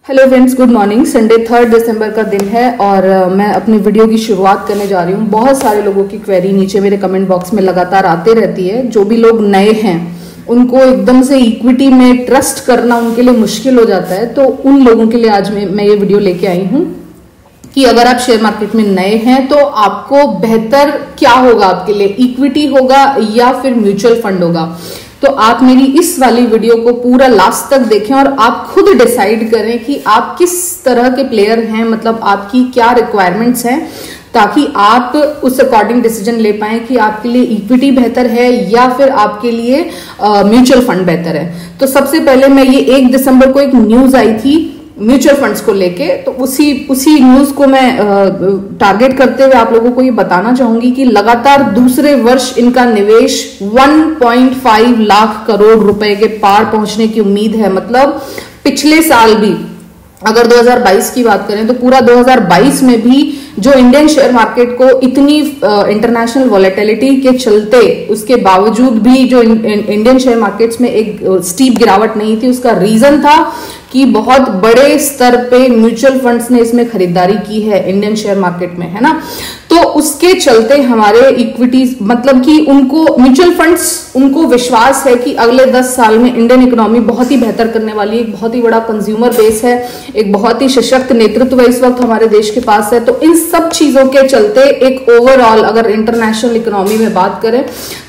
Hello friends, good morning. Sunday 3 दिसंबर का दिन है और मैं अपनी वीडियो की शुरुआत करने जा रही हूँ। बहुत सारे लोगों की क्वेरी नीचे मेरे कमेंट बॉक्स में लगातार आते रहती है। जो भी लोग नए हैं उनको एकदम से इक्विटी में ट्रस्ट करना उनके लिए मुश्किल हो जाता है, तो उन लोगों के लिए आज मैं ये वीडियो लेके आई हूँ कि अगर आप शेयर मार्केट में नए हैं तो आपको बेहतर क्या होगा, आपके लिए इक्विटी होगा या फिर म्यूचुअल फंड होगा। तो आप मेरी इस वाली वीडियो को पूरा लास्ट तक देखें और आप खुद डिसाइड करें कि आप किस तरह के प्लेयर हैं, मतलब आपकी क्या रिक्वायरमेंट्स हैं, ताकि आप उस अकॉर्डिंग डिसीजन ले पाएं कि आपके लिए इक्विटी बेहतर है या फिर आपके लिए म्यूचुअल फंड बेहतर है। तो सबसे पहले मैं ये 1 दिसंबर को एक न्यूज आई थी म्यूचुअल फंड्स को लेके, तो उसी न्यूज को मैं टारगेट करते हुए आप लोगों को ये बताना चाहूंगी कि लगातार दूसरे वर्ष इनका निवेश 1.5 लाख करोड़ रुपए के पार पहुंचने की उम्मीद है। मतलब पिछले साल भी अगर 2022 की बात करें तो पूरा 2022 में भी जो इंडियन शेयर मार्केट को इतनी इंटरनेशनल वॉलेटिलिटी के चलते उसके बावजूद भी जो इंडियन शेयर मार्केट्स में एक स्टीप गिरावट नहीं थी, उसका रीजन था कि बहुत बड़े स्तर पे म्यूचुअल फंड्स ने इसमें खरीदारी की है इंडियन शेयर मार्केट में, है ना। तो उसके चलते हमारे इक्विटीज, मतलब कि उनको म्यूचुअल फंड्स, उनको विश्वास है कि अगले 10 साल में इंडियन इकोनॉमी बहुत ही बेहतर करने वाली है। एक बहुत ही बड़ा कंज्यूमर बेस है, एक बहुत ही सशक्त नेतृत्व इस वक्त हमारे देश के पास है। तो इन सब चीजों के चलते एक ओवरऑल अगर इंटरनेशनल इकोनॉमी में बात करें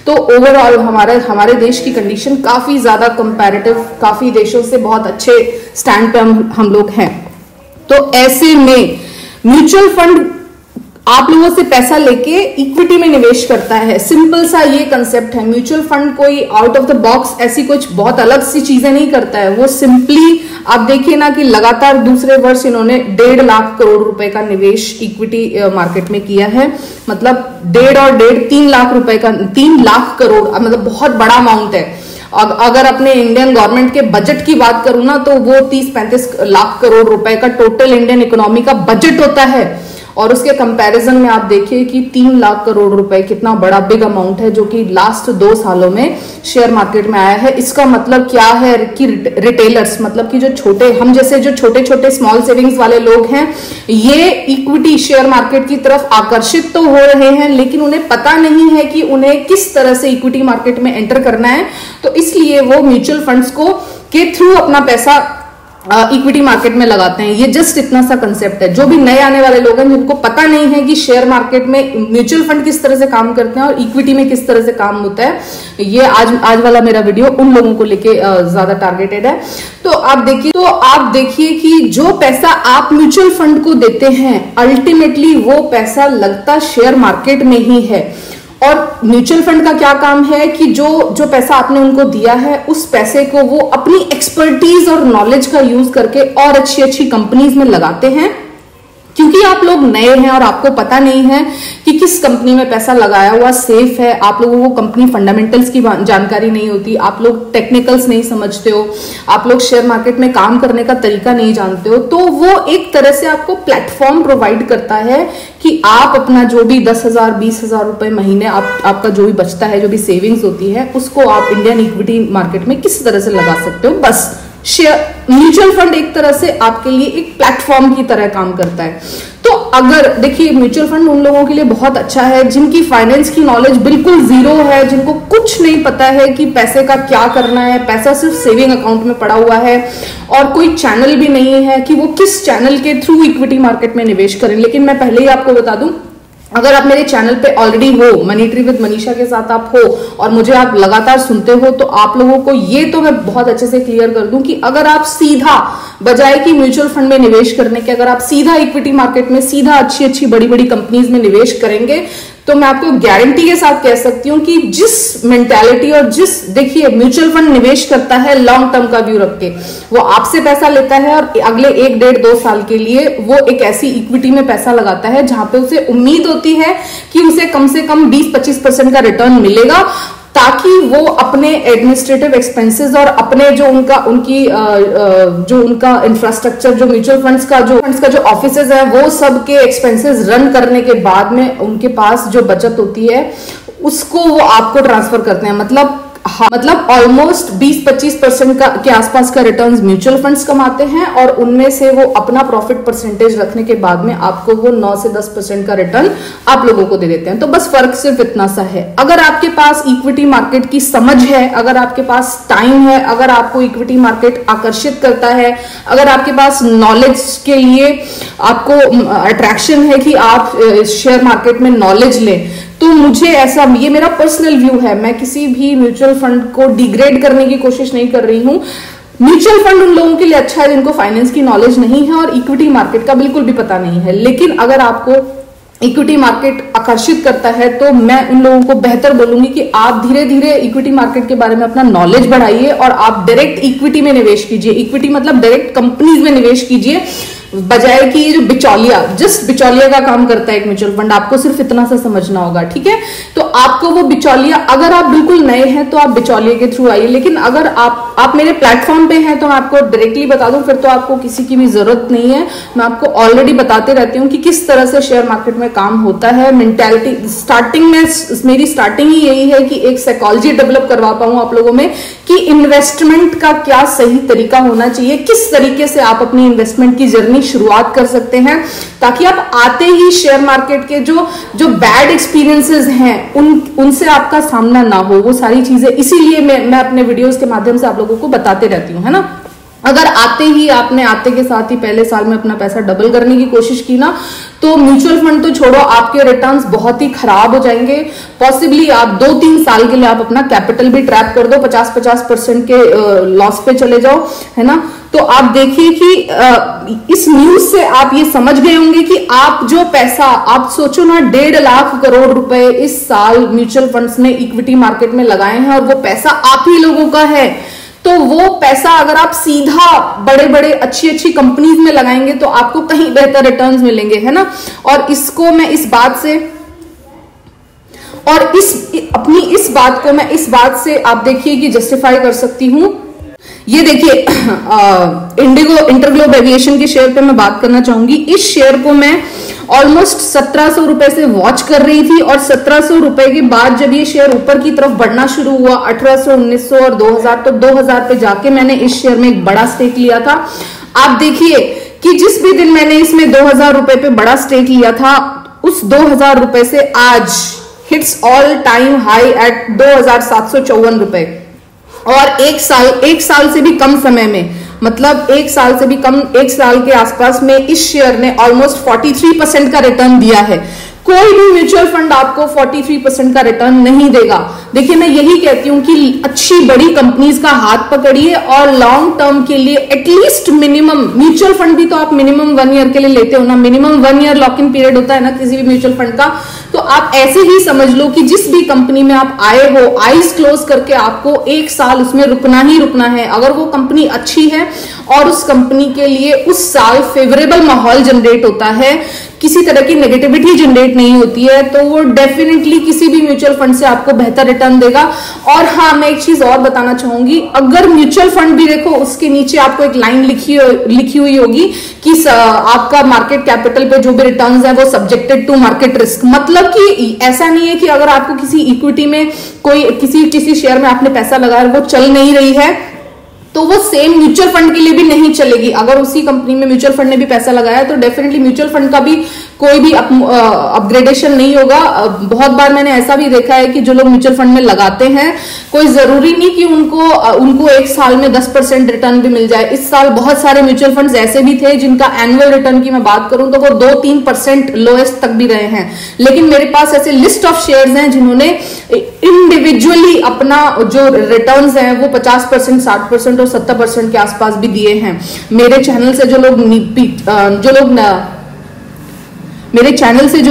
तो ओवरऑल हमारे देश की कंडीशन काफी ज्यादा कंपैरेटिव, काफी देशों से बहुत अच्छे स्टैंड पे हम लोग हैं। तो ऐसे में म्यूचुअल फंड आप लोगों से पैसा लेके इक्विटी में निवेश करता है। सिंपल सा ये कंसेप्ट है। म्यूचुअल फंड कोई आउट ऑफ द बॉक्स ऐसी कुछ बहुत अलग सी चीजें नहीं करता है। वो सिंपली आप देखिए ना कि लगातार दूसरे वर्ष इन्होंने 1.5 लाख करोड़ रुपए का निवेश इक्विटी मार्केट में किया है। मतलब 1.5 3 लाख रुपए का, 3 लाख करोड़, मतलब बहुत बड़ा अमाउंट है। अगर अपने इंडियन गवर्नमेंट के बजट की बात करूं ना तो वो 30-35 लाख करोड़ रुपए का टोटल इंडियन इकोनॉमी का बजट होता है। और उसके कंपैरिजन में आप देखिए कि 3 लाख करोड़ रुपए कितना बड़ा बिग अमाउंट है जो कि लास्ट 2 सालों में शेयर मार्केट में आया है। इसका मतलब क्या है कि रिटेलर्स, मतलब कि जो छोटे, हम जैसे जो छोटे छोटे स्मॉल सेविंग्स वाले लोग हैं, ये इक्विटी शेयर मार्केट की तरफ आकर्षित तो हो रहे हैं, लेकिन उन्हें पता नहीं है कि उन्हें किस तरह से इक्विटी मार्केट में एंटर करना है। तो इसलिए वो म्यूचुअल फंड्स के थ्रू अपना पैसा इक्विटी मार्केट में लगाते हैं। ये जस्ट इतना सा कंसेप्ट है। जो भी नए आने वाले लोग हैं जिनको पता नहीं है कि शेयर मार्केट में म्यूचुअल फंड किस तरह से काम करते हैं और इक्विटी में किस तरह से काम होता है, ये आज वाला मेरा वीडियो उन लोगों को लेके ज्यादा टारगेटेड है। तो आप देखिए कि जो पैसा आप म्यूचुअल फंड को देते हैं अल्टीमेटली वो पैसा लगता शेयर मार्केट में ही है। और म्यूचुअल फंड का क्या काम है कि जो पैसा आपने उनको दिया है उस पैसे को वो अपनी एक्सपर्टीज और नॉलेज का यूज करके और अच्छी कंपनीज में लगाते हैं। क्योंकि आप लोग नए हैं और आपको पता नहीं है कि किस कंपनी में पैसा लगाया हुआ सेफ है, आप लोगों को कंपनी फंडामेंटल्स की जानकारी नहीं होती, आप लोग टेक्निकल्स नहीं समझते हो, आप लोग शेयर मार्केट में काम करने का तरीका नहीं जानते हो, तो वो एक तरह से आपको प्लेटफॉर्म प्रोवाइड करता है कि आप अपना जो भी 10,000 20,000 रुपए महीने आपका जो भी बचता है, जो भी सेविंग्स होती है, उसको आप इंडियन इक्विटी मार्केट में किस तरह से लगा सकते हो। बस म्यूचुअल फंड एक तरह से आपके लिए एक प्लेटफॉर्म की तरह काम करता है। तो अगर देखिए म्यूचुअल फंड उन लोगों के लिए बहुत अच्छा है जिनकी फाइनेंस की नॉलेज बिल्कुल जीरो है, जिनको कुछ नहीं पता है कि पैसे का क्या करना है, पैसा सिर्फ सेविंग अकाउंट में पड़ा हुआ है और कोई चैनल भी नहीं है कि वो किस चैनल के थ्रू इक्विटी मार्केट में निवेश करें। लेकिन मैं पहले ही आपको बता दूं, अगर आप मेरे चैनल पे ऑलरेडी हो, मनी ट्री विद मनीषा के साथ आप हो और मुझे आप लगातार सुनते हो, तो आप लोगों को ये तो मैं बहुत अच्छे से क्लियर कर दूं कि अगर आप सीधा, बजाय कि म्यूचुअल फंड में निवेश करने के, अगर आप सीधा इक्विटी मार्केट में सीधा अच्छी बड़ी कंपनीज में निवेश करेंगे तो मैं आपको गारंटी के साथ कह सकती हूं कि जिस मेंटालिटी और देखिए म्यूचुअल फंड निवेश करता है लॉन्ग टर्म का व्यू रख के, वो आपसे पैसा लेता है और अगले 1-1.5-2 साल के लिए वो एक ऐसी इक्विटी में पैसा लगाता है जहां पे उसे उम्मीद होती है कि उसे कम से कम 20-25% का रिटर्न मिलेगा, ताकि वो अपने एडमिनिस्ट्रेटिव एक्सपेंसेस और अपने जो उनका इंफ्रास्ट्रक्चर, जो म्यूचुअल फंड्स का जो ऑफिसेज है, वो सब के एक्सपेंसेस रन करने के बाद में उनके पास जो बचत होती है उसको वो आपको ट्रांसफर करते हैं। मतलब मतलब ऑलमोस्ट 20-25% के आसपास का रिटर्न्स म्यूचुअल फंड्स कमाते हैं और उनमें से वो अपना प्रॉफिट परसेंटेज रखने के बाद में आपको वो 9 से 10% का रिटर्न आप लोगों को दे देते हैं। तो बस फर्क सिर्फ इतना सा है। अगर आपके पास इक्विटी मार्केट की समझ है, अगर आपके पास टाइम है, अगर आपको इक्विटी मार्केट आकर्षित करता है, अगर आपके पास नॉलेज के लिए आपको अट्रैक्शन है कि आप शेयर मार्केट में नॉलेज लें, तो मुझे ऐसा, ये मेरा पर्सनल व्यू है, मैं किसी भी म्यूचुअल फंड को डिग्रेड करने की कोशिश नहीं कर रही हूं। म्यूचुअल फंड उन लोगों के लिए अच्छा है जिनको फाइनेंस की नॉलेज नहीं है और इक्विटी मार्केट का बिल्कुल भी पता नहीं है। लेकिन अगर आपको इक्विटी मार्केट आकर्षित करता है तो मैं उन लोगों को बेहतर बोलूंगी कि आप धीरे धीरे इक्विटी मार्केट के बारे में अपना नॉलेज बढ़ाइए और आप डायरेक्ट इक्विटी में निवेश कीजिए। इक्विटी मतलब डायरेक्ट कंपनीज में निवेश कीजिए, बजाय कि ये जो बिचौलिया, जस्ट बिचौलिया का काम करता है एक म्यूचुअल फंड, आपको सिर्फ इतना सा समझना होगा, ठीक है। तो आपको वो बिचौलिया, अगर आप बिल्कुल नए हैं तो आप बिचौलिया के थ्रू आइए, लेकिन अगर आप मेरे प्लेटफॉर्म पे हैं तो मैं आपको डायरेक्टली बता दूं, फिर तो आपको किसी की भी जरूरत नहीं है। मैं आपको ऑलरेडी बताते रहती हूँ कि किस तरह से शेयर मार्केट में काम होता है। मेंटालिटी स्टार्टिंग में, मेरी स्टार्टिंग ही यही है कि एक साइकोलॉजी डेवलप करवा पाऊं आप लोगों में कि इन्वेस्टमेंट का क्या सही तरीका होना चाहिए, किस तरीके से आप अपनी इन्वेस्टमेंट की जर्नी शुरुआत कर सकते हैं, ताकि आप आते ही शेयर मार्केट के जो बैड एक्सपीरियंसेस हैं उनसे आपका सामना ना हो। वो सारी चीजें इसीलिए मैं अपने वीडियोस के माध्यम से आप लोगों को बताते रहती हूँ, है ना। अगर आपने आते के साथ ही पहले साल में अपना पैसा डबल करने की कोशिश की ना, तो म्यूचुअल फंड तो छोड़ो, आपके रिटर्न्स बहुत ही खराब हो जाएंगे। पॉसिबली आप 2-3 साल के लिए आप अपना कैपिटल भी ट्रैप कर दो, 50% के लॉस पे चले जाओ, है ना। तो आप देखिए कि इस न्यूज से आप ये समझ गए होंगे कि आप जो पैसा, आप सोचो ना, 1.5 लाख करोड़ रुपए इस साल म्यूचुअल फंड्स ने इक्विटी मार्केट में लगाए हैं और वो पैसा आप ही लोगों का है। तो वो पैसा अगर आप सीधा बड़े बड़े अच्छी कंपनीज में लगाएंगे तो आपको कहीं बेहतर रिटर्न्स मिलेंगे, है ना। और इसको मैं इस बात से, और इस बात को मैं इस बात से आप देखिए कि जस्टिफाई कर सकती हूं। ये देखिए, इंटरग्लोब एविएशन के शेयर पे मैं बात करना चाहूंगी। इस शेयर को मैं ऑलमोस्ट 1700 रुपए से वॉच कर रही थी और 1700 रुपए के बाद जब ये शेयर ऊपर की तरफ बढ़ना शुरू हुआ 1800, 1900 और 2000, तो 2000 पे जाके मैंने इस शेयर में एक बड़ा स्टेक लिया था। आप देखिए कि जिस भी दिन मैंने इसमें 2000 रुपए पे बड़ा स्टेक लिया था, उस 2000 रुपए से आज hits all time high at 2754 रुपए। और एक साल से भी कम समय में, मतलब एक साल के आसपास में इस शेयर ने ऑलमोस्ट 43% का रिटर्न दिया है। कोई भी म्यूचुअल फंड आपको 43% का रिटर्न नहीं देगा। देखिए, मैं यही कहती हूं कि अच्छी बड़ी कंपनीज का हाथ पकड़िए और लॉन्ग टर्म के लिए एटलीस्ट मिनिमम, म्यूचुअल फंड भी तो आप मिनिमम 1 ईयर के लिए लेते हो ना, minimum 1 ear lock in period होता है ना किसी भी म्यूचुअल फंड का। तो आप ऐसे ही समझ लो कि जिस भी कंपनी में आप आए हो, आईज क्लोज करके आपको 1 साल उसमें रुकना ही रुकना है। अगर वो कंपनी अच्छी है और उस कंपनी के लिए उस साल फेवरेबल माहौल जनरेट होता है, किसी तरह की नेगेटिविटी जनरेट नहीं होती है, तो वो डेफिनेटली किसी भी म्यूचुअल फंड से आपको बेहतर रिटर्न देगा। और हाँ, मैं एक चीज और बताना चाहूंगी, अगर म्यूचुअल फंड भी देखो, उसके नीचे आपको एक लाइन लिखी हुई होगी कि आपका मार्केट कैपिटल पे जो भी रिटर्न्स है वो सब्जेक्टेड टू मार्केट रिस्क। मतलब कि ऐसा नहीं है कि अगर आपको किसी इक्विटी में कोई किसी शेयर में आपने पैसा लगाया, वो चल नहीं रही है, तो वो सेम म्यूचुअल फंड के लिए भी नहीं चलेगी। अगर उसी कंपनी में म्यूचुअल फंड ने भी पैसा लगाया तो डेफिनेटली म्यूचुअल फंड का भी कोई भी अपग्रेडेशन नहीं होगा। बहुत बार मैंने ऐसा भी देखा है कि जो लोग म्यूचुअल फंड में लगाते हैं, कोई जरूरी नहीं कि उनको 1 साल में 10% रिटर्न भी मिल जाए। इस साल बहुत सारे म्यूचुअल फंड्स ऐसे भी थे जिनका एनुअल रिटर्न की मैं बात करूं तो वो 2-3% लोएस्ट तक भी रहे हैं। लेकिन मेरे पास ऐसे लिस्ट ऑफ शेयर्स हैं जिन्होंने इंडिविजुअली अपना जो रिटर्न्स हैं वो 50%, 60% और 70% के आसपास भी दिए हैं। मेरे चैनल से जो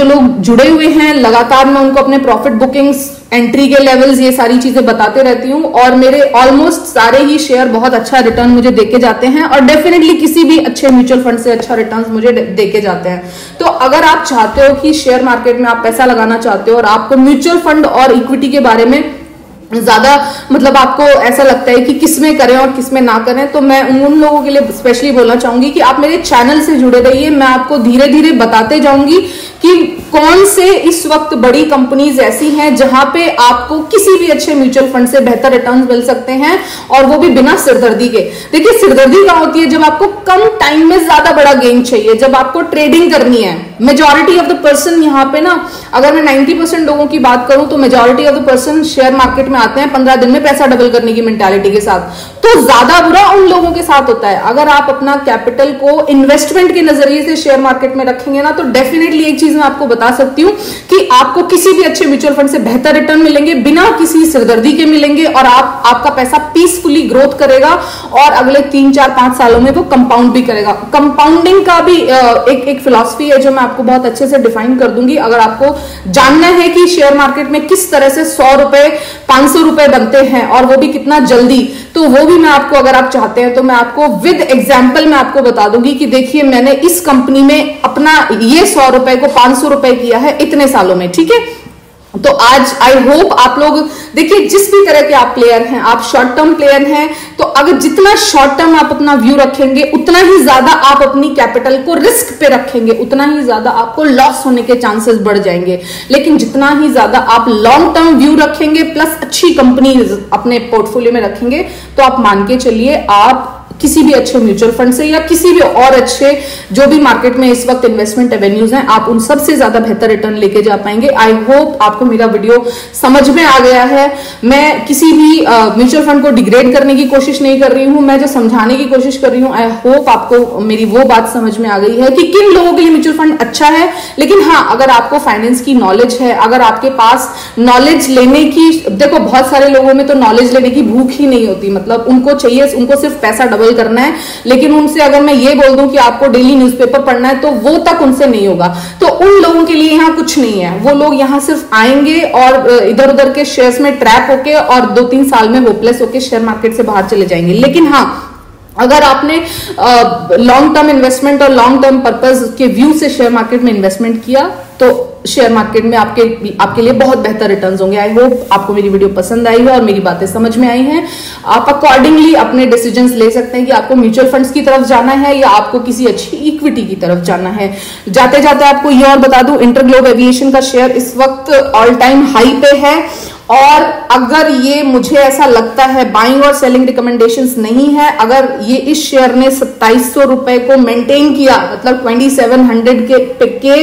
लोग जुड़े हुए हैं, लगातार मैं उनको अपने प्रॉफिट बुकिंग्स, एंट्री के लेवल्स, ये सारी चीजें बताते रहती हूँ और मेरे ऑलमोस्ट सारे ही शेयर बहुत अच्छा रिटर्न मुझे देके जाते हैं और डेफिनेटली किसी भी अच्छे म्यूचुअल फंड से अच्छा रिटर्न मुझे देके जाते हैं। तो अगर आप चाहते हो कि शेयर मार्केट में आप पैसा लगाना चाहते हो और आपको म्यूचुअल फंड और इक्विटी के बारे में ज्यादा, मतलब आपको ऐसा लगता है कि किसमें करें और किसमें ना करें, तो मैं उन लोगों के लिए स्पेशली बोलना चाहूंगी कि आप मेरे चैनल से जुड़े रहिए। मैं आपको धीरे धीरे बताते जाऊंगी कि कौन से इस वक्त बड़ी कंपनीज ऐसी हैं जहां पे आपको किसी भी अच्छे म्यूचुअल फंड से बेहतर रिटर्न्स मिल सकते हैं, और वो भी बिना सिरदर्दी के। देखिए, सिरदर्दी क्या होती है? जब आपको कम टाइम में ज्यादा बड़ा गेन चाहिए, जब आपको ट्रेडिंग करनी है। मेजॉरिटी ऑफ द पर्सन यहाँ पे ना, अगर मैं 90% लोगों की बात करूं तो majority of the person share market में आते हैं 15 दिन में पैसा डबल करने की मेंटालिटी के साथ। तो ज्यादा बुरा उन लोगों के साथ होता है। अगर आप अपना कैपिटल को इन्वेस्टमेंट के नजरिए से शेयर मार्केट में रखेंगे ना, तो डेफिनेटली एक चीज मैं आपको बता सकती हूँ कि आपको किसी भी अच्छे म्यूचुअल फंड से बेहतर रिटर्न मिलेंगे, बिना किसी सिरदर्दी के मिलेंगे, और आपका पैसा पीसफुली ग्रोथ करेगा और अगले 3, 4, 5 सालों में वो कंपाउंड भी करेगा। कंपाउंडिंग का भी एक फिलॉसफी है जो मैं आपको बहुत अच्छे से डिफाइन कर दूंगी। अगर आपको जानना है कि शेयर मार्केट में किस तरह से 100 रुपए 500 रुपए बनते हैं और वो भी कितना जल्दी, तो वो भी मैं आपको, अगर आप चाहते हैं तो मैं आपको विद एग्जांपल मैं आपको बता दूंगी कि देखिए, मैंने इस कंपनी में अपना ये 100 रुपए को 500 रुपए किया है इतने सालों में। ठीक है, तो आज आई होप आप लोग देखिए, जिस भी तरह के आप प्लेयर हैं, आप शॉर्ट टर्म प्लेयर हैं, तो अगर जितना शॉर्ट टर्म आप अपना व्यू रखेंगे, उतना ही ज्यादा आप अपनी कैपिटल को रिस्क पे रखेंगे, उतना ही ज्यादा आपको लॉस होने के चांसेस बढ़ जाएंगे। लेकिन जितना ही ज्यादा आप लॉन्ग टर्म व्यू रखेंगे प्लस अच्छी कंपनी अपने पोर्टफोलियो में रखेंगे, तो आप मान के चलिए आप किसी भी अच्छे म्यूचुअल फंड से या किसी भी और अच्छे जो भी मार्केट में इस वक्त इन्वेस्टमेंट एवेन्यूज हैं, आप उन सबसे ज्यादा बेहतर रिटर्न लेके जा पाएंगे। आई होप आपको मेरा वीडियो समझ में आ गया है। मैं किसी भी म्यूचुअल फंड को डिग्रेड करने की कोशिश नहीं कर रही हूं, मैं जो समझाने की कोशिश कर रही हूं, आई होप आपको मेरी वो बात समझ में आ गई है कि किन लोगों के लिए म्यूचुअल फंड अच्छा है। लेकिन हाँ, अगर आपको फाइनेंस की नॉलेज है, अगर आपके पास नॉलेज लेने की, देखो बहुत सारे लोगों में तो नॉलेज लेने की भूख ही नहीं होती, मतलब उनको चाहिए, उनको सिर्फ पैसा डबल करना है। लेकिन उनसे अगर मैं ये बोल दूं कि आपको डेली न्यूज़पेपर पढ़ना है, तो वो तक उनसे नहीं होगा। तो उन लोगों के लिए यहाँ कुछ नहीं है। वो लोग यहाँ सिर्फ आएंगे और इधर उधर के शेयर्स में ट्रैप होके और 2-3 साल में होपलेस होके शेयर मार्केट से बाहर चले जाएंगे। लेकिन हाँ, अगर आपने लॉन्ग टर्म इन्वेस्टमेंट और लॉन्ग टर्म पर्पस के व्यू से शेयर मार्केट में इन्वेस्टमेंट किया, तो शेयर मार्केट में आपके लिए बहुत बेहतर रिटर्न्स होंगे। आई होप आपको मेरी वीडियो पसंद आई है और मेरी बातें समझ में आई हैं। आप अकॉर्डिंगली अपने डिसीजंस ले सकते हैं कि आपको म्यूचुअल फंड्स की तरफ जाना है या आपको किसी अच्छी इक्विटी की तरफ जाना है। जाते जाते आपको ये और बता दूं, इंटरग्लोब एविएशन का शेयर इस वक्त ऑल टाइम हाई पे है, और अगर ये, मुझे ऐसा लगता है, बाइंग और सेलिंग रिकमेंडेशंस नहीं है। अगर ये इस शेयर ने 2700 रुपए को मेंटेन किया, मतलब 2700 के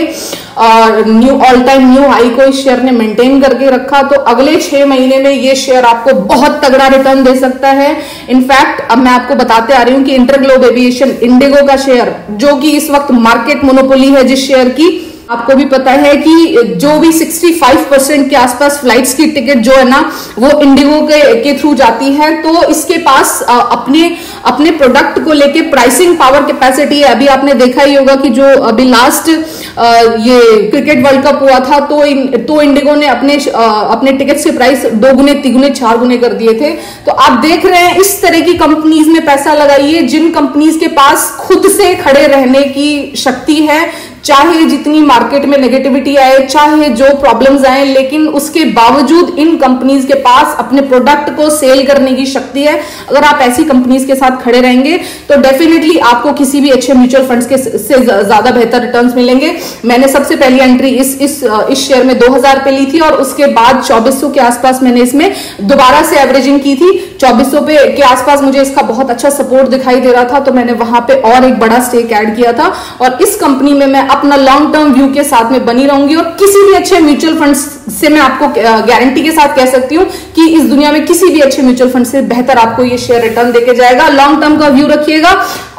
knew all time new high को इस शेयर ने मेंटेन करके रखा, तो अगले 6 महीने में ये शेयर आपको बहुत तगड़ा रिटर्न दे सकता है। इनफैक्ट अब मैं आपको बताते आ रही हूं कि इंटरग्लोब एविएशन, इंडिगो का शेयर, जो कि इस वक्त मार्केट मोनोपोली है जिस शेयर की, आपको भी पता है कि जो भी 65% के आसपास फ्लाइट्स की टिकट जो है ना, वो इंडिगो के थ्रू जाती है। तो इसके पास अपने प्रोडक्ट को लेके प्राइसिंग पावर कैपेसिटी है। अभी आपने देखा ही होगा कि जो अभी लास्ट ये क्रिकेट वर्ल्ड कप हुआ था, तो इंडिगो ने अपने टिकट्स के प्राइस 2 गुने 3 गुने 4 गुने कर दिए थे। तो आप देख रहे हैं, इस तरह की कंपनीज में पैसा लगाइए जिन कंपनीज के पास खुद से खड़े रहने की शक्ति है, चाहे जितनी मार्केट में नेगेटिविटी आए, चाहे जो प्रॉब्लम्स आए, लेकिन उसके बावजूद इन कंपनीज के पास अपने प्रोडक्ट को सेल करने की शक्ति है। अगर आप ऐसी कंपनीज के साथ खड़े रहेंगे तो डेफिनेटली आपको किसी भी अच्छे म्यूचुअल फंड्स से ज्यादा बेहतर रिटर्न्स मिलेंगे। मैंने सबसे पहली एंट्री इस शेयर में 2000 पे ली थी, और उसके बाद 2400 के आसपास मैंने इसमें दोबारा से एवरेजिंग की थी। 2400 के आसपास मुझे इसका बहुत अच्छा सपोर्ट दिखाई दे रहा था, तो मैंने वहां पे और एक बड़ा स्टेक ऐड किया था। और इस कंपनी में मैं अपना लॉन्ग टर्म व्यू के साथ में बनी रहूंगी, और किसी भी अच्छे म्यूचुअल फंड्स से मैं आपको गारंटी के साथ कह सकती हूं कि इस दुनिया में किसी भी अच्छे म्यूचुअल फंड से बेहतर आपको ये शेयर रिटर्न देके जाएगा। लॉन्ग टर्म का व्यू रखिएगा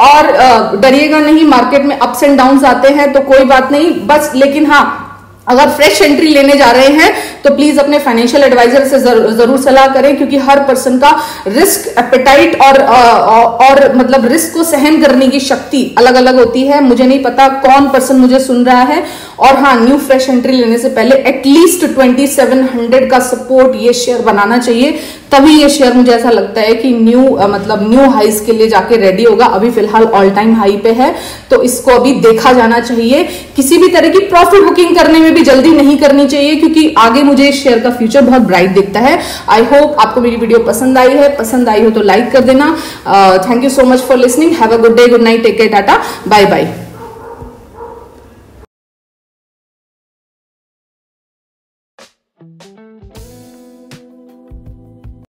और डरिएगा नहीं। मार्केट में अप्स एंड डाउन्स आते हैं तो कोई बात नहीं, बस लेकिन हाँ, अगर फ्रेश एंट्री लेने जा रहे हैं तो प्लीज अपने फाइनेंशियल एडवाइजर से जरूर सलाह करें, क्योंकि हर पर्सन का रिस्क एपेटाइट और मतलब रिस्क को सहन करने की शक्ति अलग अलग होती है। मुझे नहीं पता कौन पर्सन मुझे सुन रहा है, और हाँ, न्यू फ्रेश एंट्री लेने से पहले एटलीस्ट 2700 का सपोर्ट ये शेयर बनाना चाहिए, तभी ये शेयर मुझे ऐसा लगता है कि न्यू हाइस के लिए जाके रेडी होगा। अभी फिलहाल ऑल टाइम हाई पे है, तो इसको अभी देखा जाना चाहिए। किसी भी तरह की प्रॉफिट बुकिंग करने में भी जल्दी नहीं करनी चाहिए, क्योंकि आगे मुझे इस शेयर का फ्यूचर बहुत ब्राइट दिखता है। आई होप आपको मेरी वीडियो पसंद आई है। पसंद आई हो तो लाइक कर देना। Thank you so much for listening. Have a good day, good night, take care, tata, bye bye.